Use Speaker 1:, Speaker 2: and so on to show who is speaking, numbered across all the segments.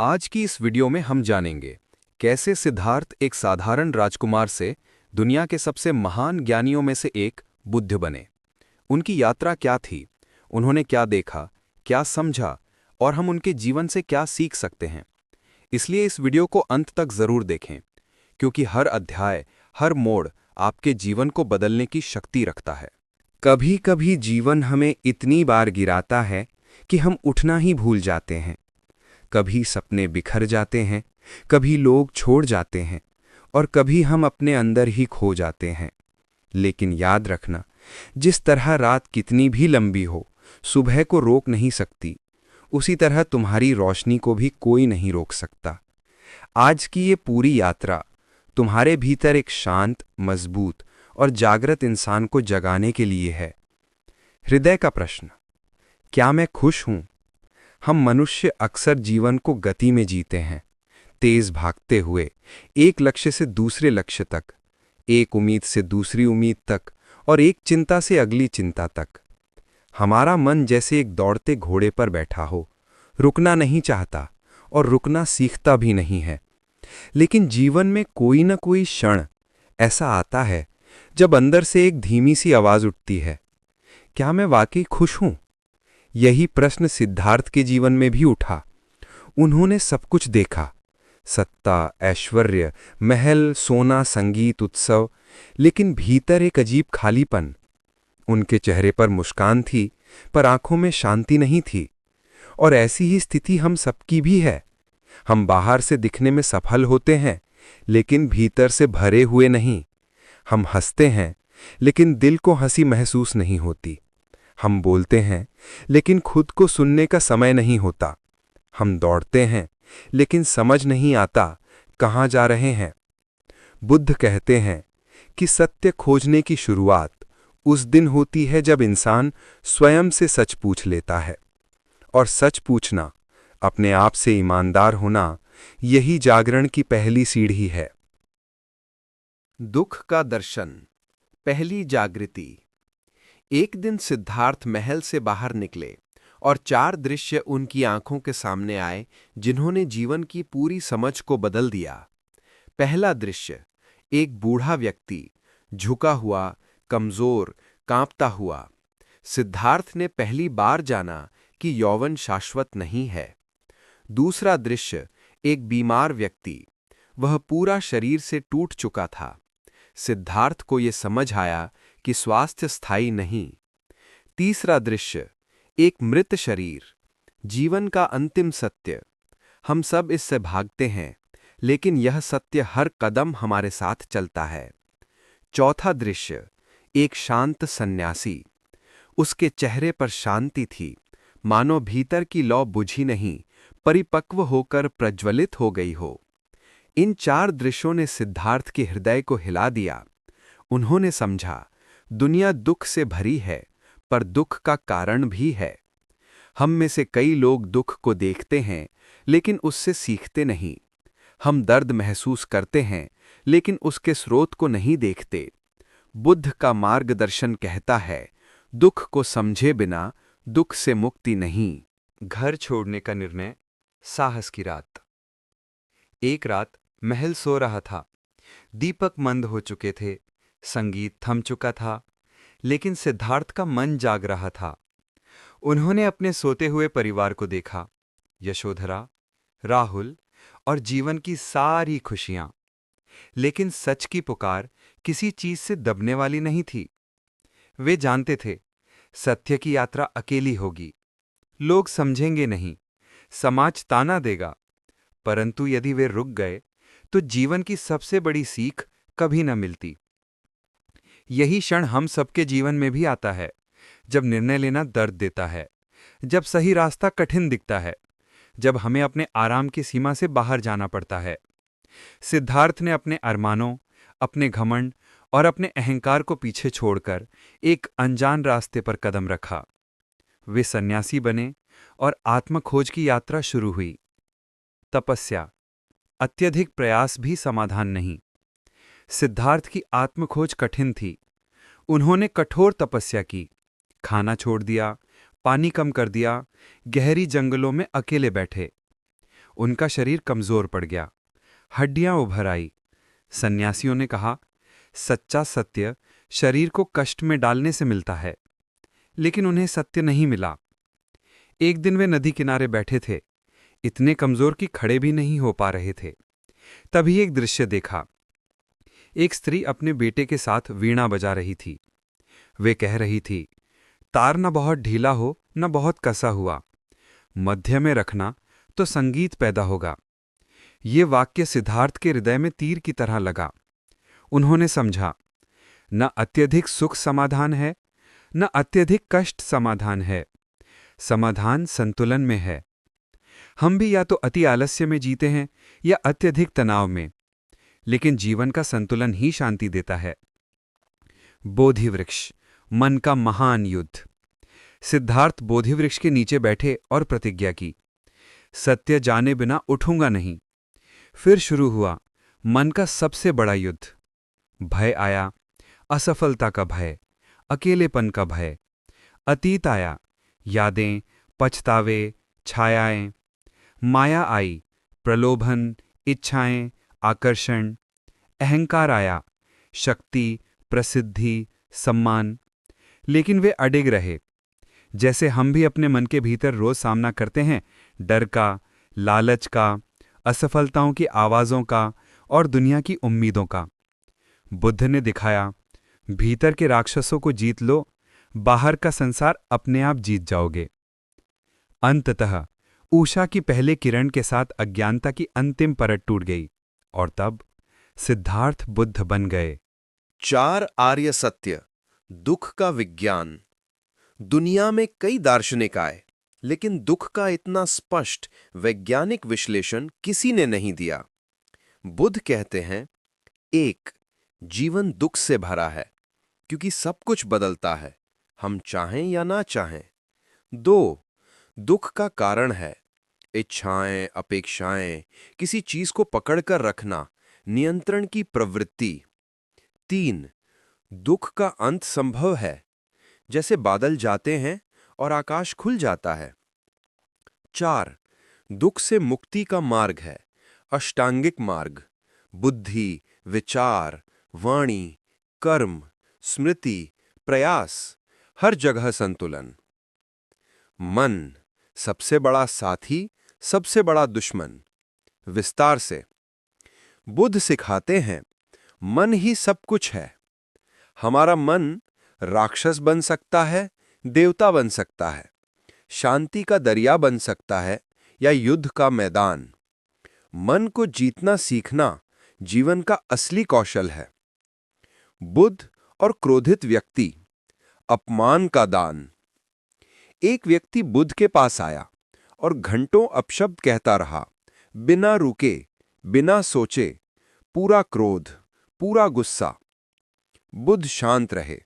Speaker 1: आज की इस वीडियो में हम जानेंगे कैसे सिद्धार्थ एक साधारण राजकुमार से दुनिया के सबसे महान ज्ञानियों में से एक बुद्ध बने। उनकी यात्रा क्या थी, उन्होंने क्या देखा, क्या समझा और हम उनके जीवन से क्या सीख सकते हैं। इसलिए इस वीडियो को अंत तक जरूर देखें, क्योंकि हर अध्याय, हर मोड़ आपके जीवन को बदलने की शक्ति रखता है।
Speaker 2: कभी कभी जीवन हमें इतनी बार गिराता है कि हम उठना ही भूल जाते हैं। कभी सपने बिखर जाते हैं, कभी लोग छोड़ जाते हैं और कभी हम अपने अंदर ही खो जाते हैं। लेकिन याद रखना, जिस तरह रात कितनी भी लंबी हो सुबह को रोक नहीं सकती, उसी तरह तुम्हारी रोशनी को भी कोई नहीं रोक सकता। आज की ये पूरी यात्रा तुम्हारे भीतर एक शांत, मजबूत और जागृत इंसान को जगाने के लिए है। हृदय का प्रश्न, क्या मैं खुश हूं? हम मनुष्य अक्सर जीवन को गति में जीते हैं, तेज भागते हुए एक लक्ष्य से दूसरे लक्ष्य तक, एक उम्मीद से दूसरी उम्मीद तक और एक चिंता से अगली चिंता तक। हमारा मन जैसे एक दौड़ते घोड़े पर बैठा हो, रुकना नहीं चाहता और रुकना सीखता भी नहीं है। लेकिन जीवन में कोई न कोई क्षण ऐसा आता है जब अंदर से एक धीमी सी आवाज उठती है, क्या मैं वाकई खुश हूं? यही प्रश्न सिद्धार्थ के जीवन में भी उठा। उन्होंने सब कुछ देखा, सत्ता, ऐश्वर्य, महल, सोना, संगीत, उत्सव, लेकिन भीतर एक अजीब खालीपन। उनके चेहरे पर मुस्कान थी, पर आंखों में शांति नहीं थी। और ऐसी ही स्थिति हम सबकी भी है। हम बाहर से दिखने में सफल होते हैं, लेकिन भीतर से भरे हुए नहीं। हम हंसते हैं, लेकिन दिल को हंसी महसूस नहीं होती। हम बोलते हैं, लेकिन खुद को सुनने का समय नहीं होता। हम दौड़ते हैं, लेकिन समझ नहीं आता कहाँ जा रहे हैं। बुद्ध कहते हैं कि सत्य खोजने की शुरुआत उस दिन होती है जब इंसान स्वयं से सच पूछ लेता है। और सच पूछना, अपने आप से ईमानदार होना, यही जागरण की पहली सीढ़ी है।
Speaker 3: दुख का दर्शन, पहली जागृति। एक दिन सिद्धार्थ महल से बाहर निकले और चार दृश्य उनकी आंखों के सामने आए जिन्होंने जीवन की पूरी समझ को बदल दिया। पहला दृश्य, एक बूढ़ा व्यक्ति, झुका हुआ, कमजोर, कांपता हुआ। सिद्धार्थ ने पहली बार जाना कि यौवन शाश्वत नहीं है। दूसरा दृश्य, एक बीमार व्यक्ति, वह पूरा शरीर से टूट चुका था। सिद्धार्थ को यह समझ आया कि स्वास्थ्य स्थायी नहीं। तीसरा दृश्य, एक मृत शरीर, जीवन का अंतिम सत्य। हम सब इससे भागते हैं, लेकिन यह सत्य हर कदम हमारे साथ चलता है। चौथा दृश्य, एक शांत सन्यासी, उसके चेहरे पर शांति थी, मानो भीतर की लौ बुझी नहीं, परिपक्व होकर प्रज्वलित हो गई हो। इन चार दृश्यों ने सिद्धार्थ के हृदय को हिला दिया। उन्होंने समझा, दुनिया दुख से भरी है, पर दुख का कारण भी है। हम में से कई लोग दुख को देखते हैं, लेकिन उससे सीखते नहीं। हम दर्द महसूस करते हैं, लेकिन उसके स्रोत को नहीं देखते। बुद्ध का मार्गदर्शन कहता है, दुख को समझे बिना दुख से मुक्ति नहीं।
Speaker 2: घर छोड़ने का निर्णय, साहस की रात। एक रात महल सो रहा था। दीपक मंद हो चुके थे, संगीत थम चुका था, लेकिन सिद्धार्थ का मन जाग रहा था। उन्होंने अपने सोते हुए परिवार को देखा, यशोधरा, राहुल और जीवन की सारी खुशियां। लेकिन सच की पुकार किसी चीज से दबने वाली नहीं थी। वे जानते थे, सत्य की यात्रा अकेली होगी। लोग समझेंगे नहीं, समाज ताना देगा, परंतु यदि वे रुक गए तो जीवन की सबसे बड़ी सीख कभी न मिलती। यही क्षण हम सबके जीवन में भी आता है, जब निर्णय लेना दर्द देता है, जब सही रास्ता कठिन दिखता है, जब हमें अपने आराम की सीमा से बाहर जाना पड़ता है। सिद्धार्थ ने अपने अरमानों, अपने घमंड और अपने अहंकार को पीछे छोड़कर एक अनजान रास्ते पर कदम रखा। वे सन्यासी बने और आत्मखोज की यात्रा शुरू हुई। तपस्या, अत्यधिक प्रयास भी समाधान नहीं। सिद्धार्थ की आत्मखोज कठिन थी। उन्होंने कठोर तपस्या की, खाना छोड़ दिया, पानी कम कर दिया, गहरी जंगलों में अकेले बैठे। उनका शरीर कमजोर पड़ गया, हड्डियां उभर आई। सन्यासियों ने कहा, सच्चा सत्य शरीर को कष्ट में डालने से मिलता है, लेकिन उन्हें सत्य नहीं मिला। एक दिन वे नदी किनारे बैठे थे, इतने कमजोर कि खड़े भी नहीं हो पा रहे थे। तभी एक दृश्य देखा। एक स्त्री अपने बेटे के साथ वीणा बजा रही थी। वे कह रही थी, तार न बहुत ढीला हो न बहुत कसा हुआ, मध्य में रखना तो संगीत पैदा होगा। ये वाक्य सिद्धार्थ के हृदय में तीर की तरह लगा। उन्होंने समझा, न अत्यधिक सुख समाधान है, न अत्यधिक कष्ट समाधान है, समाधान संतुलन में है। हम भी या तो अति आलस्य में जीते हैं या अत्यधिक तनाव में, लेकिन जीवन का संतुलन ही शांति देता है। बोधि वृक्ष, मन का महान युद्ध। सिद्धार्थ बोधि वृक्ष के नीचे बैठे और प्रतिज्ञा की, सत्य जाने बिना उठूंगा नहीं। फिर शुरू हुआ मन का सबसे बड़ा युद्ध। भय आया, असफलता का भय, अकेलेपन का भय। अतीत आया, यादें, पछतावे, छायाएं। माया आई, प्रलोभन, इच्छाएं, आकर्षण। अहंकार आया, शक्ति, प्रसिद्धि, सम्मान। लेकिन वे अडिग रहे। जैसे हम भी अपने मन के भीतर रोज सामना करते हैं, डर का, लालच का, असफलताओं की आवाज़ों का और दुनिया की उम्मीदों का। बुद्ध ने दिखाया, भीतर के राक्षसों को जीत लो, बाहर का संसार अपने आप जीत जाओगे। अंततः उषा की पहले किरण के साथ अज्ञानता की अंतिम परत टूट गई और तब सिद्धार्थ बुद्ध बन गए।
Speaker 3: 4 आर्य सत्य, दुख का विज्ञान। दुनिया में कई दार्शनिक आए, लेकिन दुख का इतना स्पष्ट वैज्ञानिक विश्लेषण किसी ने नहीं दिया। बुद्ध कहते हैं, 1. जीवन दुख से भरा है, क्योंकि सब कुछ बदलता है, हम चाहें या ना चाहें। 2. दुख का कारण है, इच्छाएं, अपेक्षाएं, किसी चीज को पकड़कर रखना, नियंत्रण की प्रवृत्ति। 3. दुख का अंत संभव है, जैसे बादल जाते हैं और आकाश खुल जाता है। 4. दुख से मुक्ति का मार्ग है, अष्टांगिक मार्ग, बुद्धि, विचार, वाणी, कर्म, स्मृति, प्रयास, हर जगह संतुलन। मन, सबसे बड़ा साथी, सबसे बड़ा दुश्मन। विस्तार से बुद्ध सिखाते हैं, मन ही सब कुछ है। हमारा मन राक्षस बन सकता है, देवता बन सकता है, शांति का दरिया बन सकता है या युद्ध का मैदान। मन को जीतना सीखना जीवन का असली कौशल है। बुद्ध और क्रोधित व्यक्ति, अपमान का दान। एक व्यक्ति बुद्ध के पास आया और घंटों अपशब्द कहता रहा, बिना रुके, बिना सोचे, पूरा क्रोध, पूरा गुस्सा। बुद्ध शांत रहे।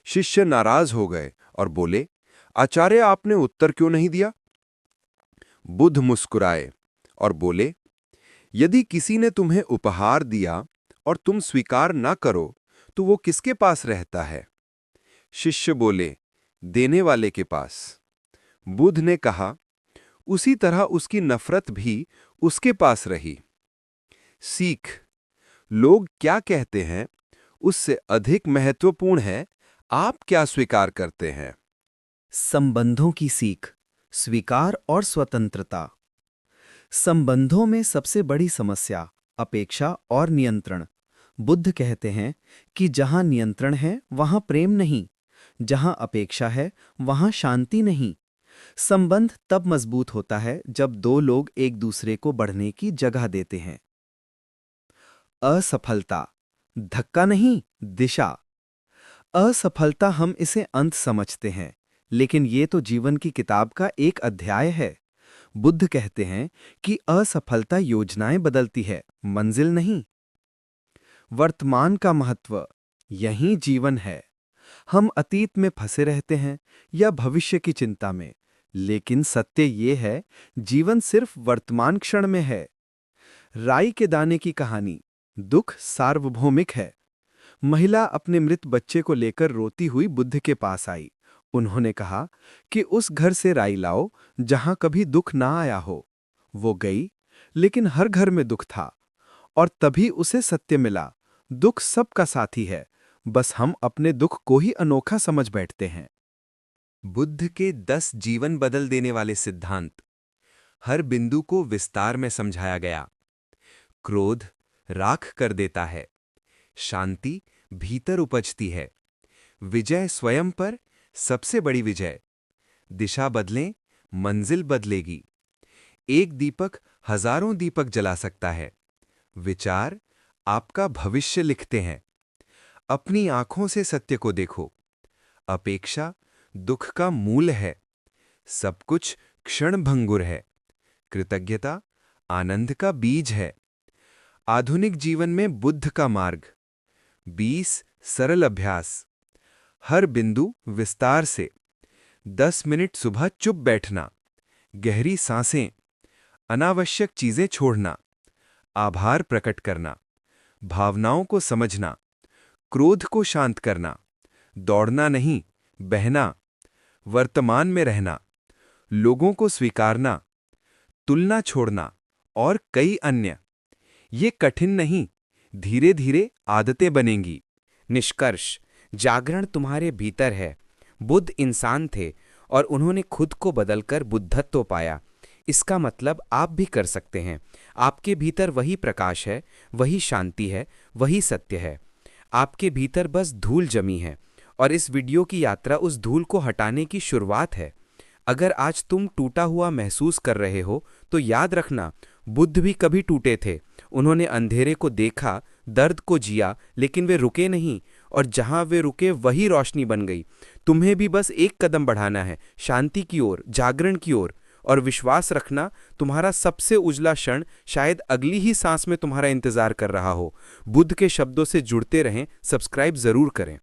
Speaker 3: शिष्य नाराज हो गए और बोले, आचार्य, आपने उत्तर क्यों नहीं दिया? बुद्ध मुस्कुराए और बोले, यदि किसी ने तुम्हें उपहार दिया और तुम स्वीकार ना करो तो वो किसके पास रहता है? शिष्य बोले, देने वाले के पास। बुद्ध ने कहा, उसी तरह उसकी नफरत भी उसके पास रही। सीख, लोग क्या कहते हैं उससे अधिक महत्वपूर्ण है आप क्या स्वीकार करते हैं।
Speaker 4: संबंधों की सीख, स्वीकार और स्वतंत्रता। संबंधों में सबसे बड़ी समस्या अपेक्षा और नियंत्रण। बुद्ध कहते हैं कि जहां नियंत्रण है वहां प्रेम नहीं, जहां अपेक्षा है वहां शांति नहीं। संबंध तब मजबूत होता है जब दो लोग एक दूसरे को बढ़ने की जगह देते हैं। असफलता, धक्का नहीं, दिशा। असफलता हम इसे अंत समझते हैं, लेकिन ये तो जीवन की किताब का एक अध्याय है। बुद्ध कहते हैं कि असफलता योजनाएं बदलती है, मंजिल नहीं। वर्तमान का महत्व, यही जीवन है। हम अतीत में फंसे रहते हैं या भविष्य की चिंता में, लेकिन सत्य ये है, जीवन सिर्फ वर्तमान क्षण में है। राई के दाने की कहानी, दुख सार्वभौमिक है। महिला अपने मृत बच्चे को लेकर रोती हुई बुद्ध के पास आई। उन्होंने कहा कि उस घर से राई लाओ जहां कभी दुख ना आया हो। वो गई, लेकिन हर घर में दुख था। और तभी उसे सत्य मिला, दुख सबका साथी है, बस हम अपने दुख को ही अनोखा समझ बैठते हैं।
Speaker 2: बुद्ध के 10 जीवन बदल देने वाले सिद्धांत। हर बिंदु को विस्तार में समझाया गया। क्रोध राख कर देता है, शांति भीतर उपजती है, विजय स्वयं पर सबसे बड़ी विजय, दिशा बदलें मंजिल बदलेगी, एक दीपक हजारों दीपक जला सकता है, विचार आपका भविष्य लिखते हैं, अपनी आंखों से सत्य को देखो, अपेक्षा दुख का मूल है, सब कुछ क्षणभंगुर है, कृतज्ञता आनंद का बीज है। आधुनिक जीवन में बुद्ध का मार्ग। 20 सरल अभ्यास। हर बिंदु विस्तार से। 10 मिनट सुबह चुप बैठना, गहरी सांसें, अनावश्यक चीजें छोड़ना, आभार प्रकट करना, भावनाओं को समझना, क्रोध को शांत करना, दौड़ना नहीं बहना, वर्तमान में रहना, लोगों को स्वीकारना, तुलना छोड़ना और कई अन्य। ये कठिन नहीं, धीरे धीरे आदतें बनेंगी।
Speaker 5: निष्कर्ष, जागरण तुम्हारे भीतर है। बुद्ध इंसान थे और उन्होंने खुद को बदलकर बुद्धत्व पाया। इसका मतलब आप भी कर सकते हैं। आपके भीतर वही प्रकाश है, वही शांति है, वही सत्य है। आपके भीतर बस धूल जमी है और इस वीडियो की यात्रा उस धूल को हटाने की शुरुआत है। अगर आज तुम टूटा हुआ महसूस कर रहे हो तो याद रखना, बुद्ध भी कभी टूटे थे। उन्होंने अंधेरे को देखा, दर्द को जिया, लेकिन वे रुके नहीं और जहां वे रुके वही रोशनी बन गई। तुम्हें भी बस एक कदम बढ़ाना है, शांति की ओर, जागरण की ओर। और विश्वास रखना, तुम्हारा सबसे उजला क्षण शायद अगली ही सांस में तुम्हारा इंतजार कर रहा हो। बुद्ध के शब्दों से जुड़ते रहें, सब्सक्राइब जरूर करें।